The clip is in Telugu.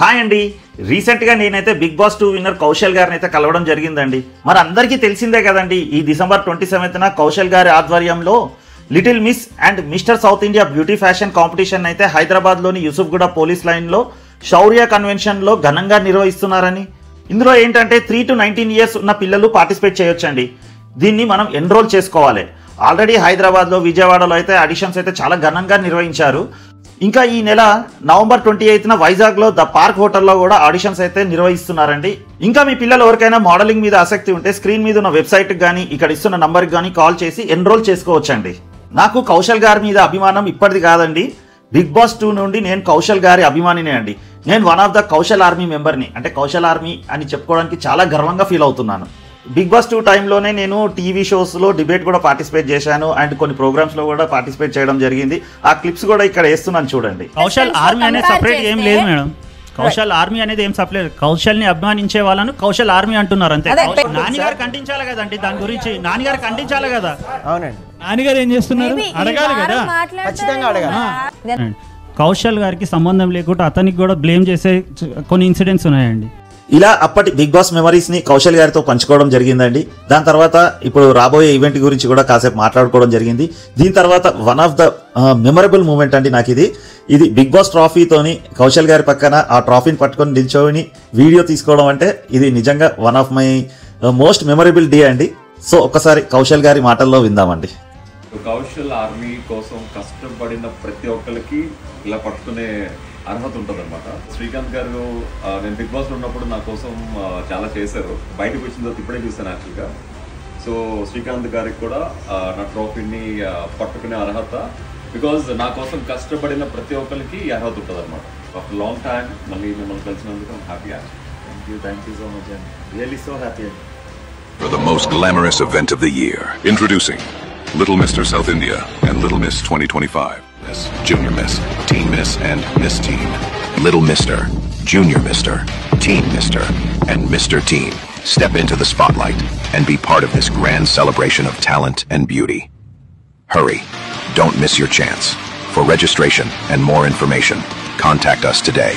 హాయ్ అండి, రీసెంట్గా నేనైతే బిగ్ బాస్ 2 విన్నర్ కౌశల్ గారిని అయితే కలవడం జరిగిందండి. మరి అందరికీ తెలిసిందే కదండి, ఈ డిసెంబర్ 27న కౌశల్ గారి ఆధ్వర్యంలో little miss and mister south India beauty fashion competition అయితే హైదరాబాద్లోని యూసుఫ్గూడ పోలీస్ లైన్లో శౌర్య కన్వెన్షన్లో ఘనంగా నిర్వహిస్తున్నారని. ఇందులో ఏంటంటే 3 to 19 years ఉన్న పిల్లలు పార్టిసిపేట్ చేయొచ్చండి. దీన్ని మనం ఎన్రోల్ చేసుకోవాలి. ఆల్రెడీ హైదరాబాద్లో, విజయవాడలో అయితే ఆడిషన్స్ అయితే చాలా ఘనంగా నిర్వహించారు. ఇంకా ఈ నెల నవంబర్ 28న వైజాగ్లో ద పార్క్ హోటల్లో కూడా ఆడిషన్స్ అయితే నిర్వహిస్తున్నారండి. ఇంకా మీ పిల్లలు ఎవరికైనా మోడలింగ్ మీద ఆసక్తి ఉంటే స్క్రీన్ మీద ఉన్న వెబ్సైట్కి కానీ ఇక్కడ ఇస్తున్న నంబర్కి కానీ కాల్ చేసి ఎన్రోల్ చేసుకోవచ్చండి. నాకు కౌశల్ గారి మీద అభిమానం ఇప్పటిది కాదండి. బిగ్ బాస్ 2 నుండి నేను కౌశల్ గారి అభిమానినే అండి. నేను one of the Kaushal army మెంబర్ని, అంటే కౌశల్ ఆర్మీ అని చెప్పుకోవడానికి చాలా గర్వంగా ఫీల్ అవుతున్నాను. బిగ్ బాస్ 2 టైంలోనే నేను టీవీ షోస్లో డిబేట్ కూడా పార్టిసిపేట్ చేశాను అండ్ కొన్ని ప్రోగ్రామ్స్లో కూడా పార్టిసిపేట్ చేయడం జరిగింది. ఆ క్లిప్స్ కూడా ఇక్కడ వేస్తున్నాను చూడండి. కౌశల్ ఆర్మీ అనేది సపరేట్ ఏం లేదు మేడం. కౌశల్ ఆర్మీ అనేది ఏం సపరేట్. కౌశల్ ని అభిమానించే వాళ్ళను కౌశల్ ఆర్మీ అంటున్నారు అంతే. నాన్నగారు ఖండించాలి కదండి దాని గురించి, నాన్నగారు ఖండించాలి కదా. అవునండి, నాన్నగారు ఏం చేస్తున్నారు అడగాలి కదా, ఖచ్చితంగా అడగాలి. కౌశల్ గారికి సంబంధం లేకుండా అతనికి కూడా బ్లేమ్ చేసే కొన్ని ఇన్సిడెంట్స్ ఉన్నాయండి. ఇలా అప్పటి బిగ్ బాస్ మెమరీస్ని కౌశల్ గారితో పంచుకోవడం జరిగిందండి. దాని తర్వాత ఇప్పుడు రాబోయే ఈవెంట్ గురించి కూడా కాసేపు మాట్లాడుకోవడం జరిగింది. దీని తర్వాత one of the memorable moment అండి నాకు ఇది బిగ్ బాస్ ట్రాఫీతోని కౌశల్ గారి పక్కన ఆ ట్రాఫీని పట్టుకొని నిల్చొని వీడియో తీసుకోవడం అంటే ఇది నిజంగా one of my most memorable day అండి. సో ఒక్కసారి కౌశల్ గారి మాటల్లో విందామండి. కౌశల్ ఆర్మీ కోసం కష్టపడిన ప్రతి ఒక్కరికి ఇలా పట్టుకునే అర్హత ఉంటుంది అనమాట. శ్రీకాంత్ గారు నేను బిగ్ బాస్లో ఉన్నప్పుడు నా కోసం చాలా చేశారు. బయటకు వచ్చిన తర్వాత ఇప్పుడే చూశాను యాక్చువల్గా. సో శ్రీకాంత్ గారికి కూడా నా ట్రోఫీని పట్టుకునే అర్హత, బికాజ్ నా కోసం కష్టపడిన ప్రతి ఒక్కరికి ఈ అర్హత ఉంటుంది అనమాట. ఆఫ్టర్ లాంగ్ టైం మళ్ళీ మిమ్మల్ని కలిసినందుకు happy. Thank you so much and really so happy అండి. For the most glamorous event of the year, introducing Little Mr. South India and Little Miss 2025. Miss, Junior Miss, Teen Miss, and Miss Teen. Little Mr., Junior Mr., Teen Mr., and Mr. Teen step into the spotlight and be part of this grand celebration of talent and beauty. Hurry, don't miss your chance. For registration and more information, contact us today.